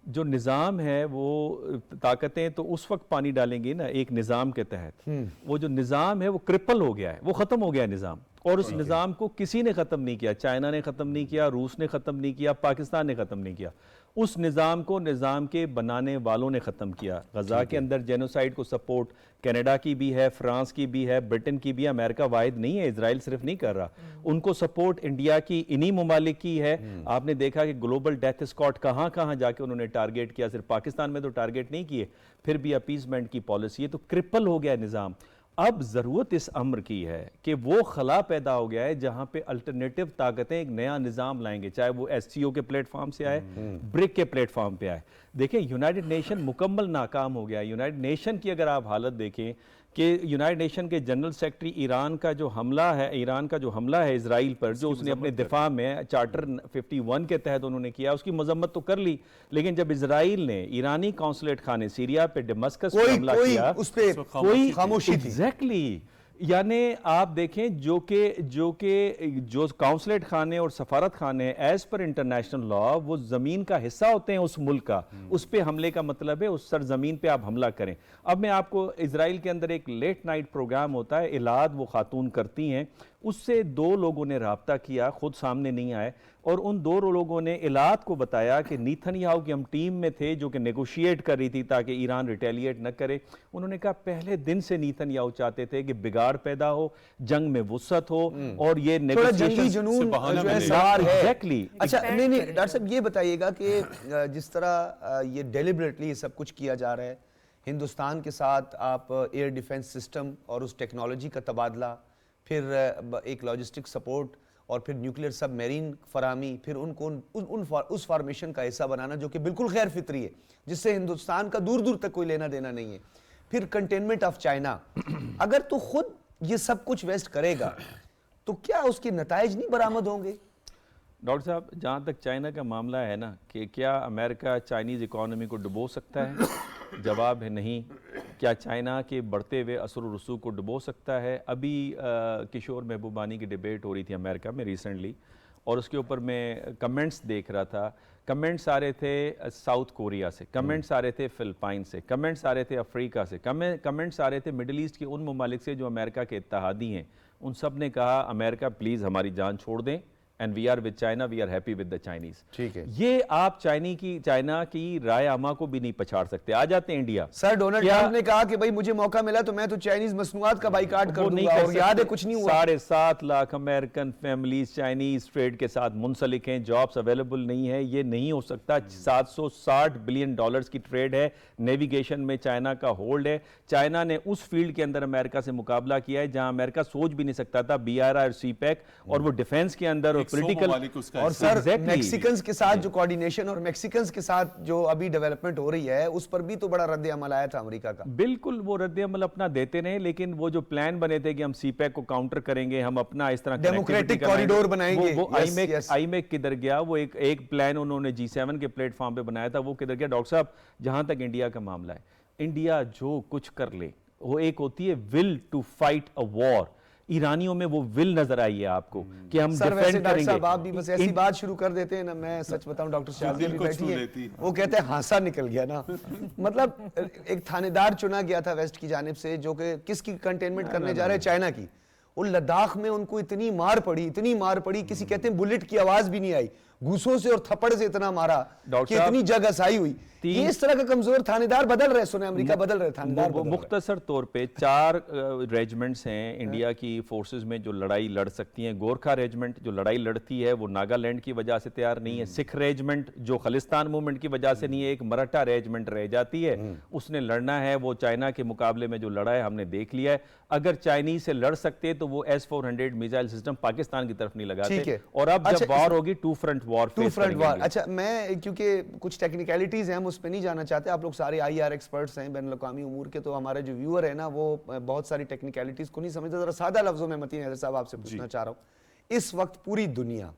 Speaker 3: جو نظام ہے وہ طاقتیں تو اس وقت پانی ڈالیں گی نا ایک نظام کے تحت. وہ جو نظام ہے وہ کرپل ہو گیا ہے، وہ ختم ہو گیا ہے نظام، اور اس نظام کو کسی نے ختم نہیں کیا. چائنا نے ختم نہیں کیا، روس نے ختم نہیں کیا، پاکستان نے ختم نہیں کیا. اس نظام کو نظام کے بنانے والوں نے ختم کیا. غزہ کے اندر جینوسائیڈ کو سپورٹ کینیڈا کی بھی ہے، فرانس کی بھی ہے، برٹن کی بھی ہے، امریکہ واحد نہیں ہے، اسرائیل صرف نہیں کر رہا. ان کو سپورٹ انڈیا کی انہی ممالک کی ہے. آپ نے دیکھا کہ گلوبل ڈیتھ اسکواڈ کہاں کہاں جا کے انہوں نے ٹارگیٹ کیا، صرف پاکستان میں تو ٹارگیٹ نہیں کیے، پھر بھی اپیزمنٹ کی پالیسی ہے. تو کرپل ہو گیا نظام. اب ضرورت اس امر کی ہے کہ وہ خلا پیدا ہو گیا ہے جہاں پہ الٹرنیٹیو طاقتیں ایک نیا نظام لائیں گے، چاہے وہ ایس سی او کے پلیٹ فارم سے آئے، برک کے پلیٹ فارم پہ آئے. دیکھیں یونائٹڈ نیشن مکمل ناکام ہو گیا ہے. یونائٹڈ نیشن کی اگر آپ حالت دیکھیں کہ یونائٹڈ نیشن کے جنرل سیکرٹری ایران کا جو حملہ ہے اسرائیل پر، جو اس نے اپنے دفاع میں چارٹر 51 کے تحت انہوں نے کیا، اس کی مذمت تو کر لی، لیکن جب اسرائیل نے ایرانی قونصلیٹ خانے سیریا پہ ڈمسکس پہ حملہ کیا،
Speaker 1: اس پہ
Speaker 3: کوئی
Speaker 1: خاموشی تھی.
Speaker 3: ایگزیکٹلی یعنی آپ دیکھیں جو قونصلیٹ خانے اور سفارت خانے ایز پر انٹرنیشنل لا وہ زمین کا حصہ ہوتے ہیں اس ملک کا، اس پہ حملے کا مطلب ہے اس سرزمین پہ آپ حملہ کریں. اب میں آپ کو اسرائیل کے اندر ایک لیٹ نائٹ پروگرام ہوتا ہے، الاد وہ خاتون کرتی ہیں، اس سے 2 لوگوں نے رابطہ کیا، خود سامنے نہیں آئے، اور ان 2 لوگوں نے الاد کو بتایا کہ نیتن یاہو کی ہم ٹیم میں تھے جو کہ نیگوشیٹ کر رہی تھی تاکہ ایران ریٹیلیٹ نہ کرے. انہوں نے کہا پہلے دن سے نیتن یاہو چاہتے تھے کہ بگاڑ پیدا ہو، جنگ میں وسعت ہو، اور یہ
Speaker 1: تھوڑا جنگی جنون جو ہے سوار ہے.
Speaker 3: ایگزیکٹلی.
Speaker 1: اچھا نہیں ڈاکٹر صاحب یہ بتائیے گا کہ جس طرح یہ ڈیلیبریٹلی سب کچھ کیا جا رہا ہے، ہندوستان کے ساتھ آپ ایئر ڈیفنس سسٹم اور اس ٹیکنالوجی کا تبادلہ، پھر ایک لاجسٹک سپورٹ، اور پھر نیوکلیئر سب میرین فراہمی، پھر ان کو اس فارمیشن کا حصہ بنانا جو کہ بالکل غیر فطری ہے، جس سے ہندوستان کا دور دور تک کوئی لینا دینا نہیں ہے، پھر کنٹینمنٹ آف چائنا. اگر تو خود یہ سب کچھ ویسٹ کرے گا تو کیا اس کے نتائج نہیں برآمد ہوں گے؟
Speaker 3: ڈاکٹر صاحب جہاں تک چائنا کا معاملہ ہے نا کہ کیا امریکہ چائنیز اکانومی کو ڈبو سکتا ہے؟ جواب ہے نہیں. کیا چائنا کے بڑھتے ہوئے اثر و رسوخ کو ڈبو سکتا ہے؟ ابھی کشور محبوبانی کی ڈیبیٹ ہو رہی تھی امریکہ میں ریسنٹلی، اور اس کے اوپر میں کمنٹس دیکھ رہا تھا. کمنٹس آ رہے تھے ساؤتھ کوریا سے، کمنٹس آ رہے تھے فلپائن سے، کمنٹس آ رہے تھے افریقہ سے، کمنٹس آ رہے تھے مڈل ایسٹ کے ان ممالک سے جو امریکہ کے اتحادی ہیں. ان سب نے کہا امریکہ پلیز ہماری جان چھوڑ دیں، and we are with China, we are happy with the Chinese.
Speaker 1: ٹھیک ہے.
Speaker 3: یہ آپ چائنا کی رائے عامہ کو بھی نہیں پچھاڑ سکتے. آ جاتے ہیں انڈیا.
Speaker 1: سر ڈونلڈ ٹرمپ نے کہا کہ بھائی مجھے موقع ملا تو میں تو چائنیز مصنوعات کا بائیکاٹ کر دوں گا، اور یاد ہے کچھ نہیں ہوا.
Speaker 3: 7.5 lakh American families Chinese trade کے ساتھ منسلک ہیں، جابس اویلیبل نہیں ہے. یہ نہیں ہو سکتا. $760 بلین کی ٹریڈ ہے، نیویگیشن میں چائنا کا ہولڈ ہے. چائنا نے اس فیلڈ کے اندر امریکہ سے مقابلہ کیا ہے جہاں امریکہ سوچ بھی نہیں سکتا تھا. BRI اور سی پیک، اور وہ ڈیفنس کے اندر پولیٹیکل،
Speaker 1: اور سر میکسیکنز کے ساتھ جو کوارڈینیشن اور میکسیکنز کے ساتھ جو ابھی ڈیولپمنٹ ہو رہی ہے اس پر بھی تو بڑا رد عمل آیا تھا امریکہ کا.
Speaker 3: بالکل وہ رد عمل اپنا دیتے رہے، لیکن وہ جو پلان بنے تھے کہ ہم سی پیک کو کاؤنٹر کریں گے، ہم اپنا اس طرح
Speaker 1: ڈیموکریٹک کوریڈور بنائیں گے،
Speaker 3: وہ آئی میک کدھر گیا؟ وہ ایک پلان انہوں نے G7 کے پلیٹ فارم پہ بنایا تھا، وہ کدھر گیا؟ ڈاکٹر صاحب جہاں تک انڈیا کا معاملہ ہے، انڈیا جو کچھ کر لے، وہ ایک ہوتی ہے ول ٹو فائٹ اے وار. ایرانیوں میں وہ ول نظر آئی ہے آپ کو کہ ہم ڈیفینڈ کریں گے.
Speaker 1: آپ بھی بس ایسی بات شروع کر دیتے ہیں نا. میں سچ بتاؤں ڈاکٹر شاہزادی بھی بیٹھی ہے، وہ کہتے ہیں ہانسا نکل گیا نا. مطلب ایک تھانے دار چنا گیا تھا ویسٹ کی جانب سے جو کہ کس کی کنٹینمنٹ کرنے جا رہے ہیں؟ چائنا کی. اور لداخ میں ان کو اتنی مار پڑی، کسی کہتے ہیں بلٹ کی آواز بھی نہیں آئی، گھوسوں سے اور تھپڑ سے اتنا مارا کہ اتنی جگہ سائی ہوئی. یہ اس طرح کا کمزور تھانے دار بدل رہے، سنیں امریکہ بدل رہے تھانے دار.
Speaker 3: مختصر طور پہ 4 ریجمنٹس ہیں انڈیا کی فورسز میں جو لڑائی لڑ سکتی ہیں. گورکھا ریجمنٹ جو لڑائی لڑتی ہے وہ ناگالینڈ کی وجہ سے تیار نہیں ہے. سکھ ریجمنٹ جو خالستان موومنٹ کی وجہ سے نہیں ہے. ایک مراٹھا ریجمنٹ رہ جاتی ہے، اس نے لڑنا ہے. وہ چائنا کے مقابلے میں جو لڑا ہے ہم نے دیکھ لیا ہے. اگر چائنیز سے لڑ سکتے تو
Speaker 6: تو وہ S-400 میزائل سسٹم پاکستان کی طرف نہیں
Speaker 1: ٹھیک
Speaker 6: لگاتے.
Speaker 1: ہے.
Speaker 6: اور اب
Speaker 1: اچھا،
Speaker 6: جب وار ہوگی two front war
Speaker 1: to
Speaker 6: face
Speaker 1: front
Speaker 6: کریں
Speaker 1: وار.
Speaker 6: گے.
Speaker 1: اچھا میں کیونکہ کچھ ٹیکنیکلٹیز ہیں ہم اس پہ نہیں جانا چاہتے, آپ لوگ سارے آئی آر ایکسپرٹس ہیں بین الاقوامی امور کے, تو ہمارے جو ویور ہیں نا وہ بہت ساری ٹیکنیکلٹیز کو نہیں سمجھتے. ذرا سادہ لفظوں میں متین حیدر صاحب آپ سے پوچھنا چاہ رہا ہوں, اس وقت پوری دنیا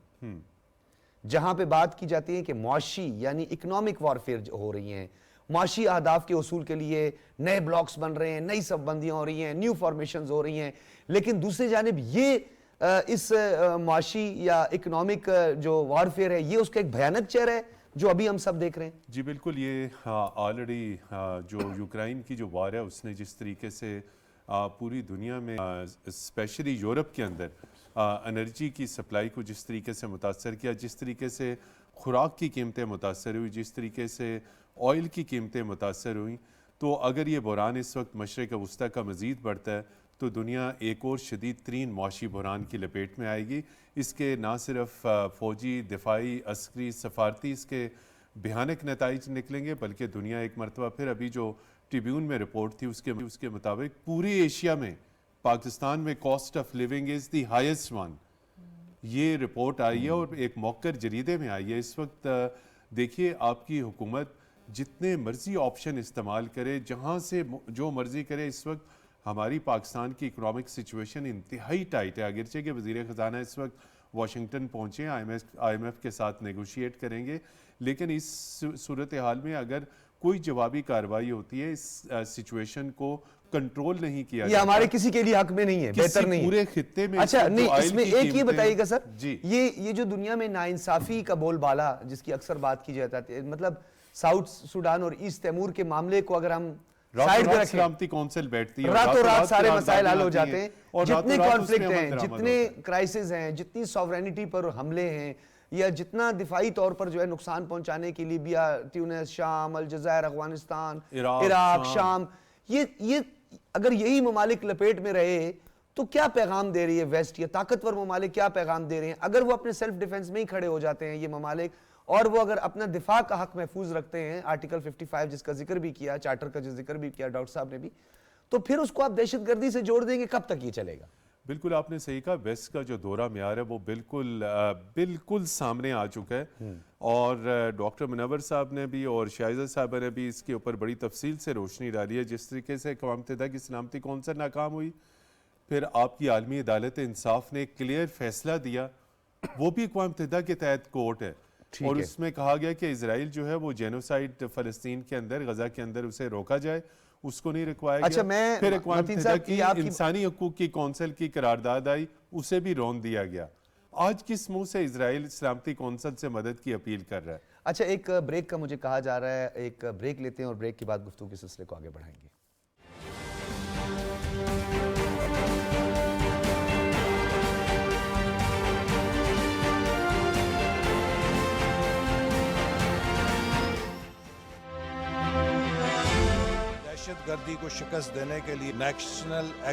Speaker 1: جہاں پہ بات کی جاتی ہے کہ معاشی یعنی اکنامک وارفیئر ہو رہی ہیں, معاشی اہداف کے حصول کے لیے نئے بلاکس بن رہے ہیں, نئی صف بندیاں ہو رہی ہیں, نیو فارمیشنز ہو رہی ہیں, لیکن دوسری جانب یہ اس معاشی یا اکنامک جو وارفیئر ہے یہ اس کا ایک بھیانک چہرہ ہے جو ابھی ہم سب دیکھ رہے ہیں.
Speaker 4: جی بالکل, یہ آلریڈی جو یوکرائن کی جو وار ہے اس نے جس طریقے سے پوری دنیا میں اسپیشلی یورپ کے اندر انرجی کی سپلائی کو جس طریقے سے متاثر کیا, جس طریقے سے خوراک کی قیمتیں متاثر ہوئی, جس طریقے سے آئل کی قیمتیں متاثر ہوئیں, تو اگر یہ بحران اس وقت مشرق وسطیٰ کا مزید بڑھتا ہے تو دنیا ایک اور شدید ترین معاشی بحران کی لپیٹ میں آئے گی. اس کے نہ صرف فوجی, دفاعی, عسکری, سفارتی اس کے بھیانک نتائج نکلیں گے, بلکہ دنیا ایک مرتبہ پھر, ابھی جو ٹریبیون میں رپورٹ تھی اس کے مطابق پوری ایشیا میں پاکستان میں cost of living is the highest one. یہ رپورٹ آئی ہے اور ایک موقر جریدے میں آئی ہے. اس وقت دیکھیے آپ کی حکومت جتنے مرضی آپشن استعمال کرے, جہاں سے جو مرضی کرے, اس وقت ہماری پاکستان کی اکنامک سچویشن انتہائی ٹائٹ ہے. اگرچہ کہ وزیر خزانہ اس وقت واشنگٹن پہنچے, آئی ایم ایف کے ساتھ نیگوشیٹ کریں گے, لیکن اس صورتحال میں اگر کوئی جوابی کارروائی ہوتی ہے, اس سچویشن کو کنٹرول نہیں کیا
Speaker 1: یہ ہمارے کسی کے لیے حق میں نہیں ہے, بہتر نہیں ہے
Speaker 4: پورے خطے میں.
Speaker 1: اچھا نہیں, اس میں ایک یہ بتائیے گا سر,
Speaker 4: جی
Speaker 1: یہ جو دنیا میں ناانصافی کا بول بالا جس کی اکثر بات کی جاتی ہے, مطلب ساؤتھ سوڈان اور ایسٹ تیمور کے معاملے کو اگر ہم سائیڈ پہ رکھیں,
Speaker 4: سلامتی کونسل بیٹھتی ہے,
Speaker 1: راتوں رات سارے مسائل حل ہو جاتے ہیں,
Speaker 4: اور
Speaker 1: جتنے
Speaker 4: راتوں رات اس
Speaker 1: کانفلکٹ
Speaker 4: میں
Speaker 1: ہیں,
Speaker 4: عمل درآمد
Speaker 1: جتنے کرائسس ہیں, جتنی سوورینٹی پر حملے ہیں, یا جتنا دفاعی طور پر جو ہے نقصان پہنچانے کی لیبیا, ٹیونس, شام, الجزائر, افغانستان, عراق, شام, یہ اگر یہی ممالک لپیٹ میں رہے تو کیا پیغام دے رہی ہے ویسٹ, یا طاقتور ممالک کیا پیغام دے رہے ہیں اگر وہ اپنے سیلف ڈیفنس میں ہی کھڑے ہو جاتے ہیں یہ ممالک, اور وہ اگر اپنا دفاع کا حق محفوظ رکھتے ہیں, آرٹیکل 55 جس کا ذکر بھی کیا, چارٹر کا جو ذکر بھی کیا ڈاکٹر صاحب نے بھی, تو پھر اس کو آپ دہشت گردی سے جوڑ دیں گے, کب تک یہ چلے گا؟
Speaker 4: بالکل آپ نے صحیح کہا, ویسٹ کا جو دورہ معیار ہے وہ بالکل سامنے آ چکا ہے, اور ڈاکٹر منور صاحب نے بھی اور شائزہ صاحبہ نے بھی اس کے اوپر بڑی تفصیل سے روشنی ڈالی ہے. جس طریقے سے اقوام متحدہ کی سلامتی کونسل ناکام ہوئی, پھر آپ کی عالمی عدالت انصاف نے کلیئر فیصلہ دیا, وہ بھی اقوام متحدہ کے تحت کورٹ ہے, اور اس میں کہا گیا کہ اسرائیل جو ہے وہ جینوسائیڈ فلسطین کے اندر, غزہ کے اندر اسے روکا جائے, اس کو نہیں رکوایا
Speaker 1: اچھا
Speaker 4: گیا. پھر اقوام متحدہ کی
Speaker 1: آپ
Speaker 4: انسانی حقوق کی کونسل کی قرارداد آئی, اسے بھی رون دیا گیا. آج کس منہ سے اسرائیل سلامتی کونسل سے مدد کی اپیل کر رہا ہے؟
Speaker 1: اچھا ایک بریک کا مجھے کہا جا رہا ہے, ایک بریک لیتے ہیں اور بریک کے بعد گفتگو کے سلسلے کو آگے بڑھائیں گے.
Speaker 7: دہشت گردی کو شکست دینے کے لیے نیشنل